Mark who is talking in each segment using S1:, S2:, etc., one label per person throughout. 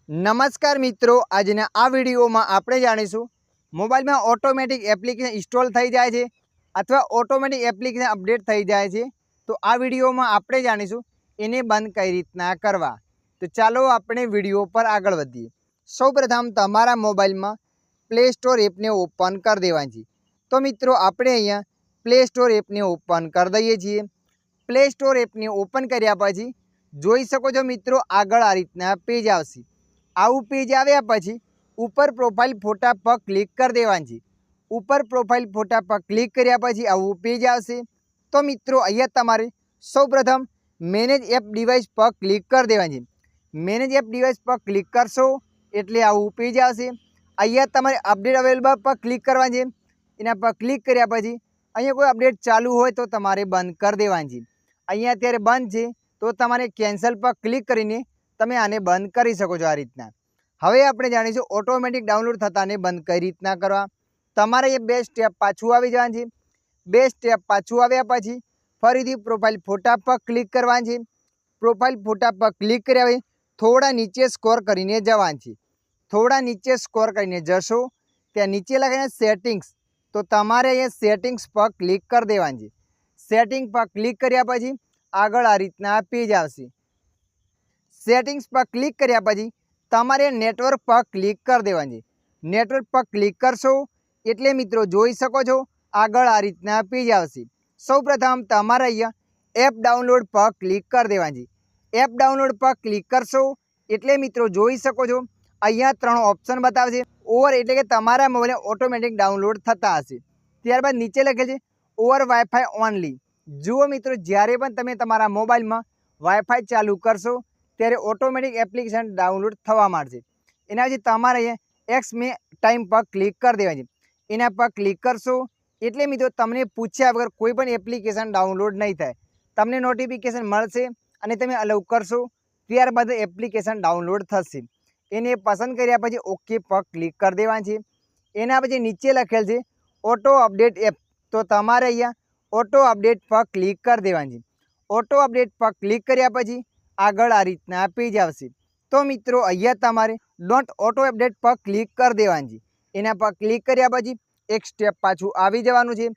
S1: नमस्कार मित्रों, આજના આ વિડીયોમાં આપણે જાણીશું મોબાઈલમાં ઓટોમેટિક એપ્લિકેશન ઇન્સ્ટોલ થઈ જાય છે અથવા ઓટોમેટિક એપ્લિકેશન અપડેટ થઈ જાય છે તો આ વિડીયોમાં આપણે જાણીશું એને બંધ કઈ રીતના કરવા। તો ચાલો આપણે વિડીયો પર આગળ વધીએ। સૌપ્રથમ તમારા મોબાઈલમાં પ્લે સ્ટોર એપને ઓપન કરી દેવાની છે। તો મિત્રો આપણે અહીંયા પ્લે સ્ટોર એપને ઓપન કરી દઈએ છીએ। પ્લે સ્ટોર એપને ઓપન કર્યા પછી જોઈ શકો છો મિત્રો આગળ આ રીતના પેજ આવશે। આવું પેજ આવ્યા પછી ઉપર પ્રોફાઇલ ફોટા પર ક્લિક કરી દેવાની છે। ઉપર પ્રોફાઇલ ફોટા પર ક્લિક કર્યા પછી આવું પેજ આવશે। તો મિત્રો અહીંયા તમારે સૌપ્રથમ મેનેજ એપ ડિવાઇસ પર ક્લિક કરી દેવાની છે। મેનેજ એપ ડિવાઇસ પર ક્લિક કરશો એટલે આવું પેજ આવશે। અહીંયા તમારે અપડેટ અવેલેબલ પર ક્લિક કરવાની છે। એના પર ક્લિક કર્યા પછી અહીંયા કોઈ અપડેટ ચાલુ હોય તો તમારે બંધ કરી દેવાની છે। અહીંયા અત્યારે બંધ છે તો તમારે કેન્સલ પર ક્લિક કરીને તમે આને બંધ કરી શકો છો। આ રીતના હવે આપણે જાણીશું ઓટોમેટિક ડાઉનલોડ થતાને બંધ કઈ રીતના કરવા। તમારે એ બે સ્ટેપ પાછું આવી જવાનું છે। બે સ્ટેપ પાછું આવ્યા પછી ફરીથી પ્રોફાઇલ ફોટા પર ક્લિક કરવાનું છે। પ્રોફાઇલ ફોટા પર ક્લિક કર્યા પછી થોડા નીચે સ્કોર કરીને જવાનું છે। થોડા નીચે સ્કોર કરીને જશો ત્યાં નીચે લખાઈને સેટિંગ્સ, તો તમારે અહીંયા સેટિંગ્સ પર ક્લિક કરી દેવાનું છે। સેટિંગ પર ક્લિક કર્યા પછી આગળ આ રીતના પેજ આવશે। સેટિંગ્સ પર ક્લિક કર્યા પછી તમારે નેટવર્ક પર ક્લિક કરી દેવાની છે। નેટવર્ક પર ક્લિક કરશો એટલે મિત્રો જોઈ શકો છો આગળ આ રીતના પેજ આવશે। સૌપ્રથમ તમારે અહીંયા એપ ડાઉનલોડ પર ક્લિક કરી દેવાની છે। એપ ડાઉનલોડ પર ક્લિક કરશો એટલે મિત્રો જોઈ શકો છો અહીંયા ત્રણ ઓપ્શન બતાવશે। ઓવર એટલે કે તમારા મોબાઈલને ઓટોમેટિક ડાઉનલોડ થતા હશે। ત્યારબાદ નીચે લખેલ છે ઓવર વાઈફાઈ ઓનલી। જુઓ મિત્રો, જ્યારે પણ તમે તમારા મોબાઈલમાં વાઈફાઈ ચાલુ કરશો ત્યારે ઓટોમેટિક એપ્લિકેશન ડાઉનલોડ થવા માંડશે। એના પછી તમારે અહીંયા એક્સ મે ટાઈમ પર ક્લિક કરી દેવાની છે। એના પર ક્લિક કરશો એટલે મિત્રો તમને પૂછ્યા વગર કોઈ પણ એપ્લિકેશન ડાઉનલોડ નહીં થાય। તમને નોટિફિકેશન મળશે અને તમે અલાઉ કરશો ત્યારબાદ એપ્લિકેશન ડાઉનલોડ થશે। એને પસંદ કર્યા પછી ઓકે પર ક્લિક કરી દેવાની છે। એના પછી નીચે લખેલ છે ઓટો અપડેટ એપ, તો તમારે અહીંયા ઓટો અપડેટ પર ક્લિક કરી દેવાની છે। ઓટો અપડેટ પર ક્લિક કર્યા પછી આગળ આ રીતના પેજ આવશે। તો મિત્રો અહીંયા તમારે ડોન્ટ ઓટો અપડેટ પર ક્લિક કરી દેવાની છે। એના પર ક્લિક કર્યા પછી એક સ્ટેપ પાછું આવી જવાનું છે।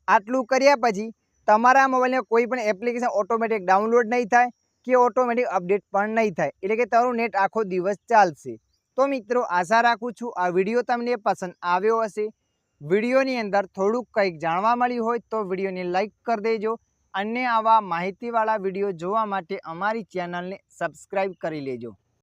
S1: આટલું કર્યા પછી તમારા મોબાઈલને કોઈ પણ એપ્લિકેશન ઓટોમેટિક ડાઉનલોડ નહીં થાય કે ઓટોમેટિક અપડેટ પણ નહીં થાય, એટલે કે તમારું નેટ આખો દિવસ ચાલશે। તો મિત્રો આશા રાખું છું આ વિડીયો તમને પસંદ આવ્યો હશે। વિડીયોની અંદર થોડુંક કંઈક જાણવા મળ્યું હોય તો વિડીયોને લાઈક કરી દેજો અને આવા માહિતીવાળા વિડીયો જોવા માટે અમારી ચેનલને સબસ્ક્રાઈબ કરી લેજો।